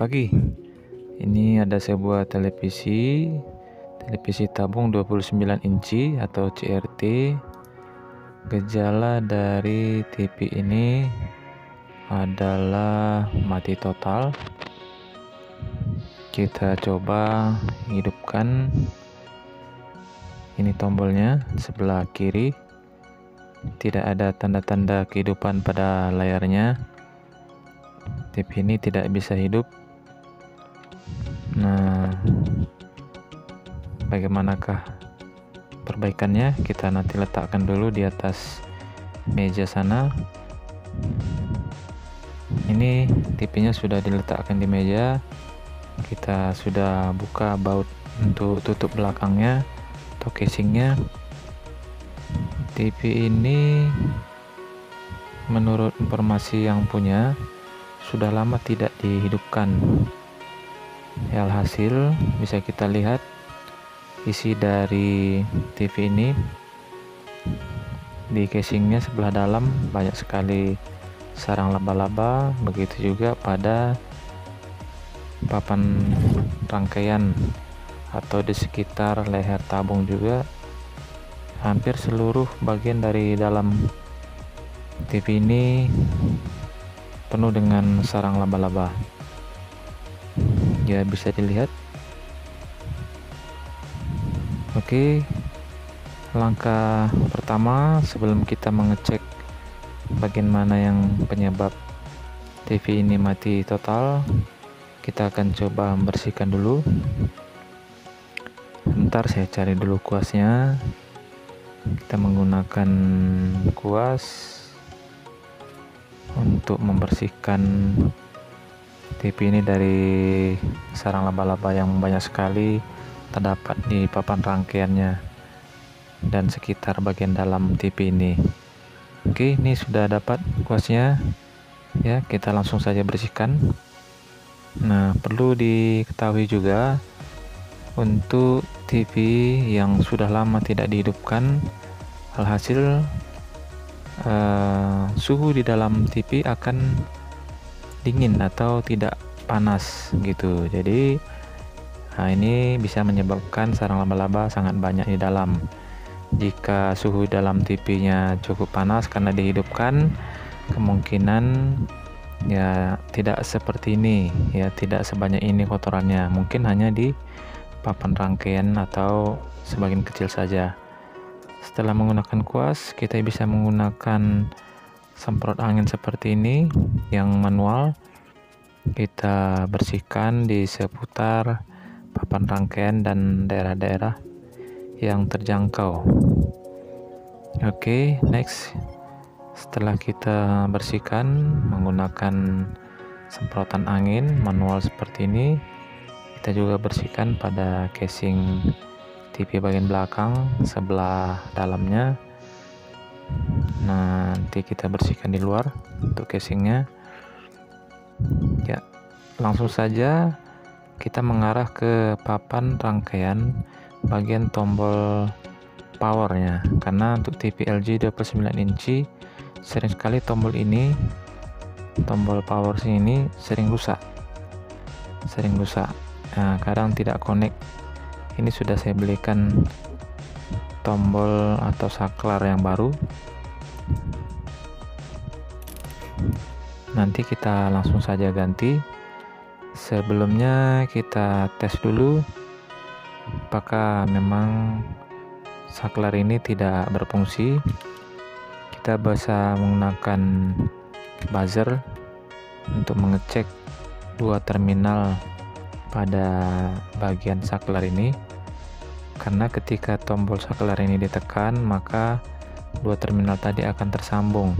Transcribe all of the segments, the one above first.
pagi. Ini ada sebuah televisi tabung 29 inci atau CRT. Gejala dari TV ini adalah mati total. Kita coba hidupkan. Ini tombolnya sebelah kiri. Tidak ada tanda-tanda kehidupan pada layarnya. TV ini tidak bisa hidup. Nah, bagaimanakah perbaikannya? Kita nanti letakkan dulu di atas meja sana. Ini TV-nya sudah diletakkan di meja. Kita sudah buka baut untuk tutup belakangnya atau casingnya. TV ini menurut informasi yang punya sudah lama tidak dihidupkan. Alhasil bisa kita lihat isi dari TV ini di casingnya sebelah dalam banyak sekali sarang laba-laba, begitu juga pada papan rangkaian atau di sekitar leher tabung juga. Hampir seluruh bagian dari dalam TV ini penuh dengan sarang laba-laba. Ya, bisa dilihat. Oke, langkah pertama sebelum kita mengecek bagian mana yang penyebab TV ini mati total, kita akan coba membersihkan dulu. Sebentar, saya cari dulu kuasnya. Kita menggunakan kuas untuk membersihkan TV ini dari sarang laba-laba yang banyak sekali terdapat di papan rangkaiannya dan sekitar bagian dalam TV ini. Oke, ini sudah dapat kuasnya. Ya, kita langsung saja bersihkan. Nah, perlu diketahui juga untuk TV yang sudah lama tidak dihidupkan, alhasil suhu di dalam TV akan dingin atau tidak panas gitu. Jadi ini bisa menyebabkan sarang laba-laba sangat banyak di dalam. Jika suhu dalam TV-nya cukup panas karena dihidupkan, kemungkinan ya tidak seperti ini, ya tidak sebanyak ini kotorannya. Mungkin hanya di papan rangkaian atau sebagian kecil saja. Setelah menggunakan kuas, kita bisa menggunakan semprot angin seperti ini yang manual. Kita bersihkan di seputar papan rangkaian dan daerah-daerah yang terjangkau. Oke, next. Setelah kita bersihkan menggunakan semprotan angin manual seperti ini, kita juga bersihkan pada casing TV bagian belakang sebelah dalamnya. Nah, nanti kita bersihkan di luar untuk casingnya. Ya, langsung saja kita mengarah ke papan rangkaian bagian tombol powernya, karena untuk TV LG 29 inci sering sekali tombol power ini sering rusak. Nah, kadang tidak connect. Ini sudah saya belikan tombol atau saklar yang baru. Nanti kita langsung saja ganti. Sebelumnya kita tes dulu apakah memang saklar ini tidak berfungsi. Kita bisa menggunakan buzzer untuk mengecek dua terminal pada bagian saklar ini, karena ketika tombol saklar ini ditekan maka dua terminal tadi akan tersambung.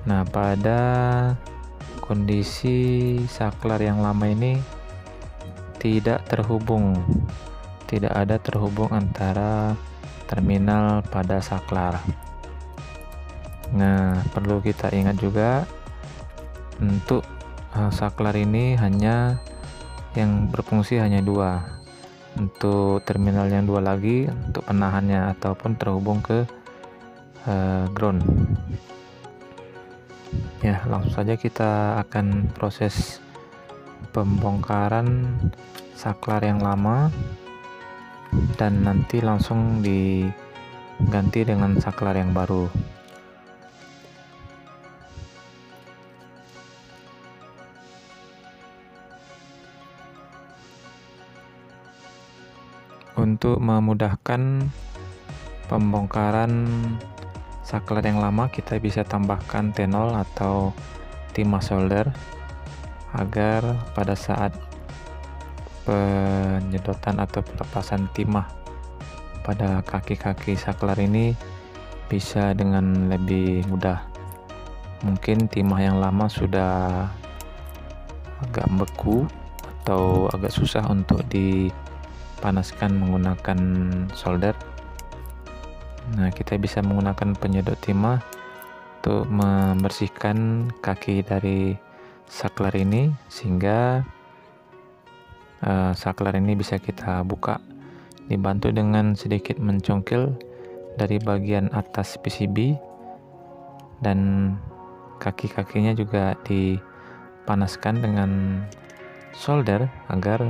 Nah, pada kondisi saklar yang lama ini tidak ada terhubung antara terminal pada saklar. Nah, perlu kita ingat juga untuk saklar ini hanya yang berfungsi hanya dua, untuk terminal yang dua lagi untuk penahannya ataupun terhubung ke ground. Ya, langsung saja kita akan proses pembongkaran saklar yang lama dan nanti langsung diganti dengan saklar yang baru. Untuk memudahkan pembongkaran saklar yang lama, kita bisa tambahkan T0 atau timah solder agar pada saat penyedotan atau pelepasan timah pada kaki-kaki saklar ini bisa dengan lebih mudah. Mungkin timah yang lama sudah agak beku atau agak susah untuk dipanaskan menggunakan solder. Nah, kita bisa menggunakan penyedot timah untuk membersihkan kaki dari saklar ini, sehingga saklar ini bisa kita buka, dibantu dengan sedikit mencongkel dari bagian atas PCB, dan kaki-kakinya juga dipanaskan dengan solder agar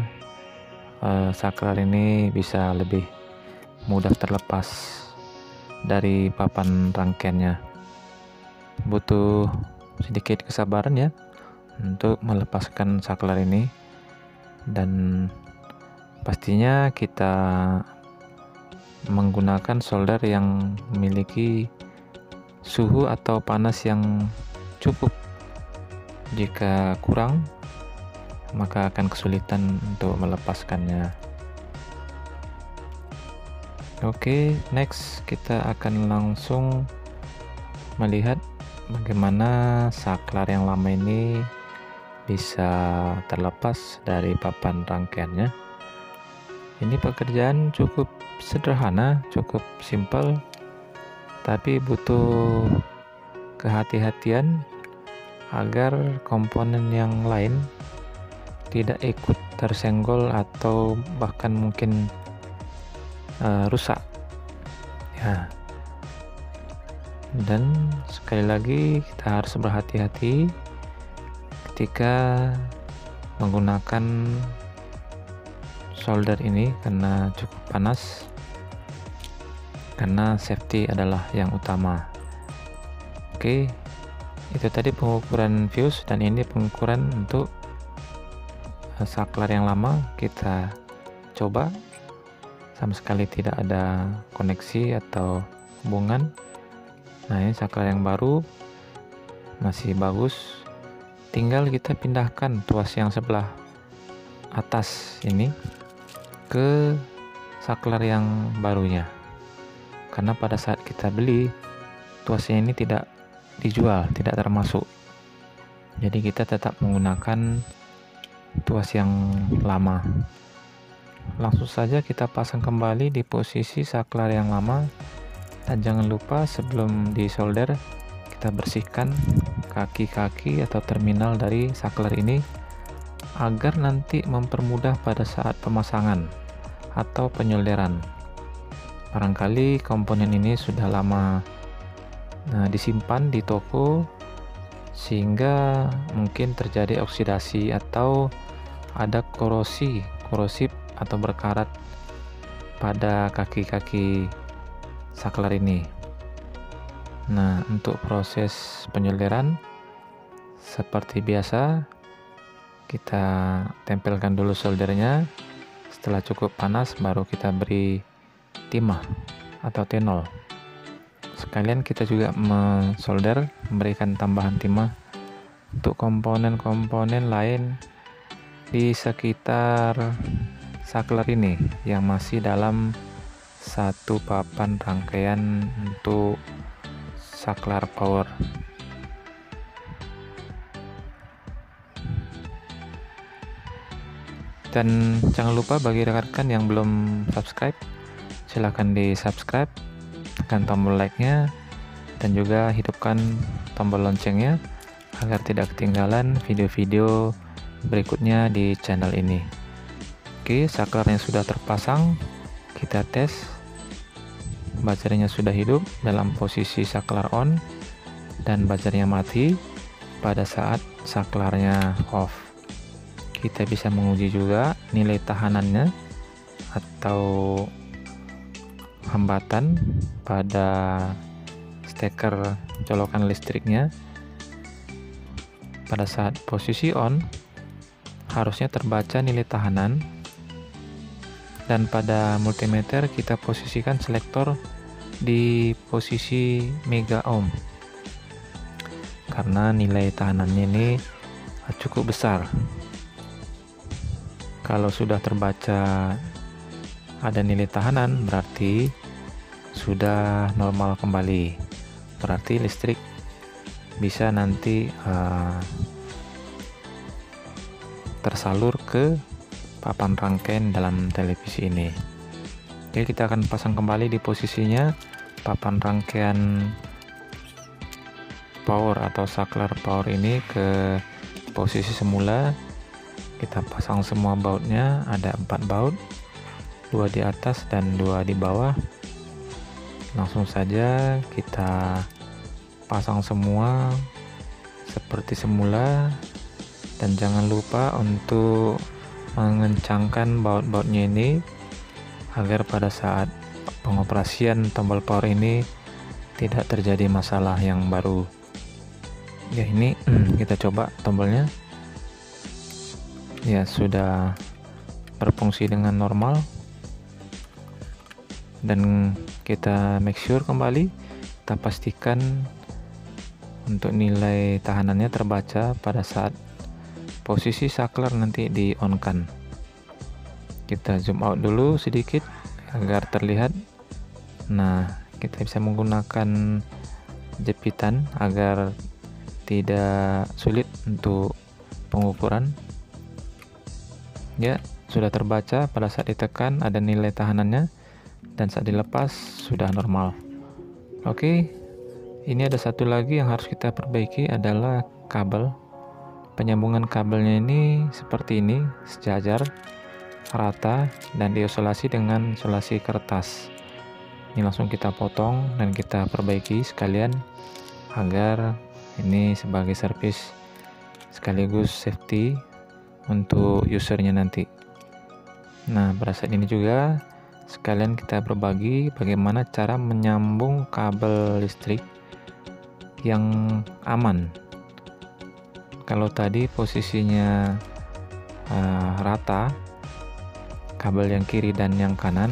saklar ini bisa lebih mudah terlepas dari papan rangkaiannya. Butuh sedikit kesabaran ya untuk melepaskan saklar ini, dan pastinya kita menggunakan solder yang memiliki suhu atau panas yang cukup. Jika kurang, maka akan kesulitan untuk melepaskannya. Oke, next kita akan langsung melihat bagaimana saklar yang lama ini bisa terlepas dari papan rangkaiannya. Ini pekerjaan cukup sederhana, cukup simpel, tapi butuh kehati-hatian agar komponen yang lain tidak ikut tersenggol atau bahkan mungkin rusak ya. Dan sekali lagi kita harus berhati-hati ketika menggunakan solder ini karena cukup panas, karena safety adalah yang utama. Oke, itu tadi pengukuran fuse, dan ini pengukuran untuk saklar yang lama. Kita coba, sama sekali tidak ada koneksi atau hubungan. Nah, ini saklar yang baru masih bagus, tinggal kita pindahkan tuas yang sebelah atas ini ke saklar yang barunya, karena pada saat kita beli tuasnya ini tidak dijual, tidak termasuk. Jadi kita tetap menggunakan tuas yang lama. Langsung saja kita pasang kembali di posisi saklar yang lama, dan jangan lupa sebelum disolder kita bersihkan kaki-kaki atau terminal dari saklar ini agar nanti mempermudah pada saat pemasangan atau penyolderan. Barangkali komponen ini sudah lama disimpan di toko sehingga mungkin terjadi oksidasi atau ada korosif atau berkarat pada kaki-kaki saklar ini. Nah, untuk proses penyolderan seperti biasa, kita tempelkan dulu soldernya. Setelah cukup panas baru kita beri timah atau T0. Sekalian kita juga mensolder, memberikan tambahan timah untuk komponen-komponen lain di sekitar saklar ini yang masih dalam satu papan rangkaian untuk saklar power. Dan jangan lupa bagi rekan-rekan yang belum subscribe, silahkan di subscribe, tekan tombol like-nya, dan juga hidupkan tombol loncengnya agar tidak ketinggalan video-video berikutnya di channel ini. Oke, saklarnya sudah terpasang, kita tes. Baterainya sudah hidup dalam posisi saklar on, dan baterainya mati pada saat saklarnya off. kita bisa menguji juga nilai tahanannya atau hambatan pada steker colokan listriknya. Pada saat posisi on harusnya terbaca nilai tahanan, dan pada multimeter kita posisikan selektor di posisi mega ohm karena nilai tahanannya ini cukup besar. Kalau sudah terbaca ada nilai tahanan, berarti sudah normal kembali, berarti listrik bisa nanti tersalur ke papan rangkaian dalam televisi ini. Jadi kita akan pasang kembali di posisinya papan rangkaian power atau saklar power ini ke posisi semula. Kita pasang semua bautnya, ada 4 baut, 2 di atas dan 2 di bawah. Langsung saja kita pasang semua seperti semula, dan jangan lupa untuk mengencangkan baut-bautnya ini agar pada saat pengoperasian tombol power ini tidak terjadi masalah yang baru. Ya, ini kita coba tombolnya. Ya, sudah berfungsi dengan normal, dan kita make sure kembali, kita pastikan untuk nilai tahanannya terbaca pada saat posisi saklar nanti di on kan. Kita zoom out dulu sedikit agar terlihat. Nah, kita bisa menggunakan jepitan agar tidak sulit untuk pengukuran. Ya, sudah terbaca pada saat ditekan ada nilai tahanannya, dan saat dilepas sudah normal. Oke, ini ada satu lagi yang harus kita perbaiki, adalah kabel. Penyambungan kabelnya ini seperti ini, sejajar, rata, dan diisolasi dengan isolasi kertas. Ini langsung kita potong dan kita perbaiki sekalian agar ini sebagai servis sekaligus safety untuk usernya nanti. Nah, pada saat ini juga sekalian kita berbagi bagaimana cara menyambung kabel listrik yang aman. Kalau tadi posisinya rata, kabel yang kiri dan yang kanan,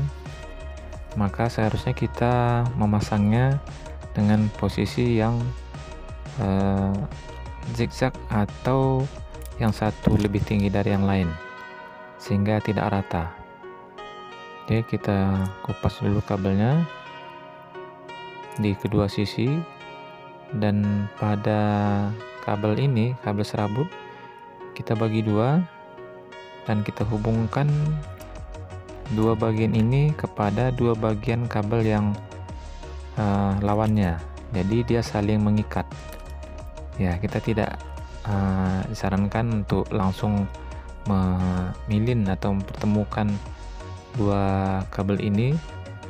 maka seharusnya kita memasangnya dengan posisi yang zigzag atau yang satu lebih tinggi dari yang lain sehingga tidak rata. Oke, kita kupas dulu kabelnya di kedua sisi, dan pada kabel ini, kabel serabut, kita bagi dua dan kita hubungkan dua bagian ini kepada dua bagian kabel yang lawannya, jadi dia saling mengikat. Ya, kita tidak disarankan untuk langsung memilin atau mempertemukan dua kabel ini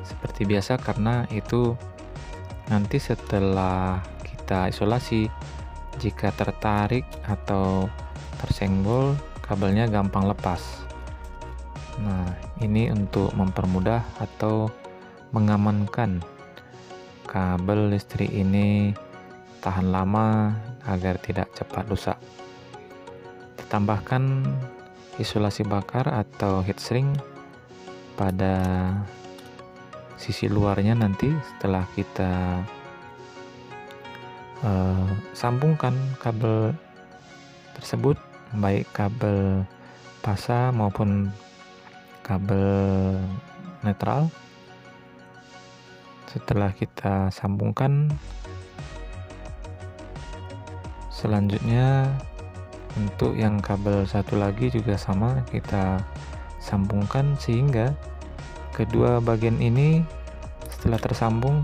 seperti biasa, karena itu nanti setelah kita isolasi, jika tertarik atau tersenggol, kabelnya gampang lepas. Nah, ini untuk mempermudah atau mengamankan kabel listrik ini tahan lama agar tidak cepat rusak. Ditambahkan isolasi bakar atau heatshrink pada sisi luarnya nanti setelah kita sambungkan kabel tersebut, baik kabel pasa maupun kabel netral. Setelah kita sambungkan, selanjutnya untuk yang kabel satu lagi juga sama, kita sambungkan sehingga kedua bagian ini setelah tersambung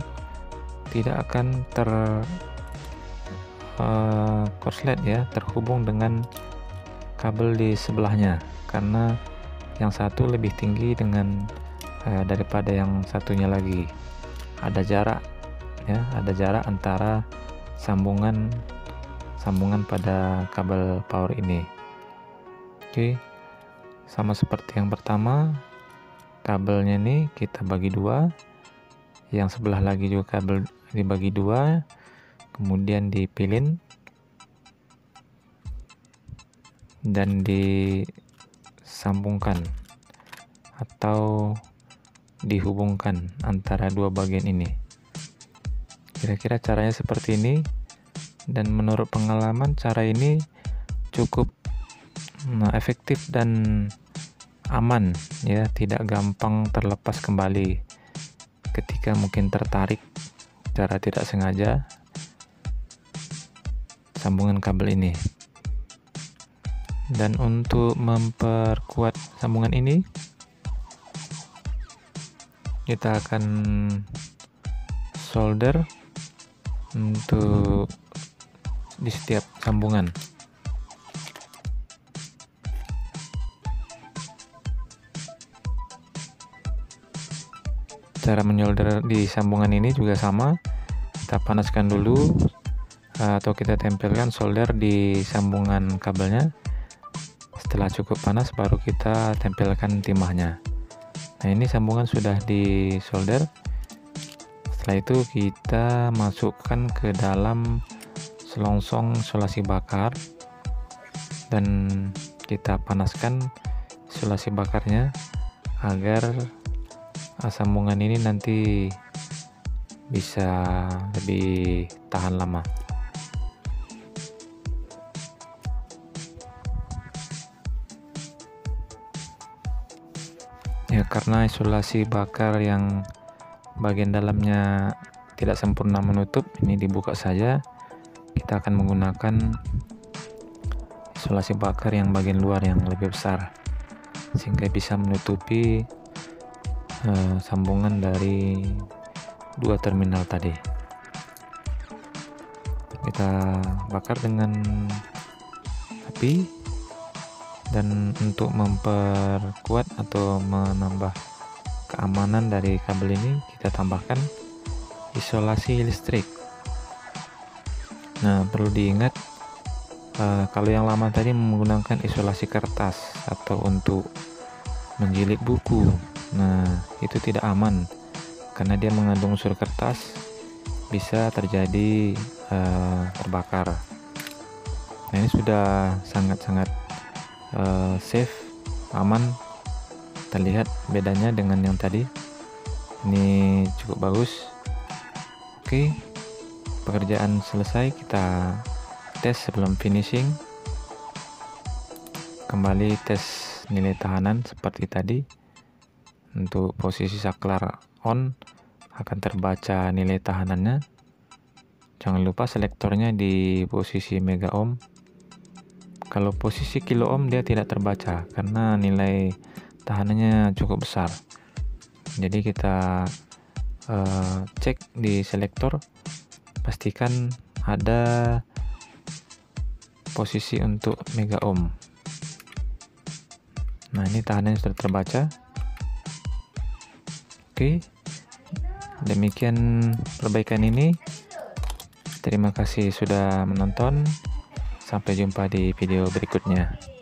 tidak akan korslet ya, terhubung dengan kabel di sebelahnya, karena yang satu lebih tinggi dengan daripada yang satunya lagi. Ada jarak ya, ada jarak antara sambungan pada kabel power ini. Oke, sama seperti yang pertama, kabelnya nih kita bagi dua, yang sebelah lagi juga kabel dibagi dua, kemudian dipilin dan disambungkan atau dihubungkan antara dua bagian ini. Kira-kira caranya seperti ini, dan menurut pengalaman cara ini cukup efektif dan aman ya, tidak gampang terlepas kembali ketika mungkin tertarik secara tidak sengaja sambungan kabel ini. Dan untuk memperkuat sambungan ini, kita akan solder untuk di setiap sambungan. Cara menyolder di sambungan ini juga sama, kita panaskan dulu atau kita tempelkan solder di sambungan kabelnya. Setelah cukup panas baru kita tempelkan timahnya. Nah, ini sambungan sudah di solder. Setelah itu kita masukkan ke dalam selongsong isolasi bakar dan kita panaskan isolasi bakarnya agar sambungan ini nanti bisa lebih tahan lama. Ya, karena isolasi bakar yang bagian dalamnya tidak sempurna menutup, ini dibuka saja. Kita akan menggunakan isolasi bakar yang bagian luar yang lebih besar sehingga bisa menutupi sambungan dari dua terminal tadi. Kita bakar dengan api, dan untuk memperkuat atau menambah keamanan dari kabel ini kita tambahkan isolasi listrik. Nah, perlu diingat kalau yang lama tadi menggunakan isolasi kertas atau untuk menjilid buku. Nah, itu tidak aman karena dia mengandung unsur kertas, bisa terjadi terbakar. Nah, ini sudah sangat-sangat safe, aman. Terlihat bedanya dengan yang tadi. Ini cukup bagus. Oke, pekerjaan selesai. Kita tes sebelum finishing. Kembali tes nilai tahanan seperti tadi. Untuk posisi saklar on akan terbaca nilai tahanannya. Jangan lupa selektornya di posisi mega ohm. Kalau posisi kilo ohm dia tidak terbaca karena nilai tahanannya cukup besar. Jadi kita cek di selektor, pastikan ada posisi untuk mega ohm. Nah, ini tahanannya sudah terbaca. Oke, demikian perbaikan ini. Terima kasih sudah menonton. Sampai jumpa di video berikutnya.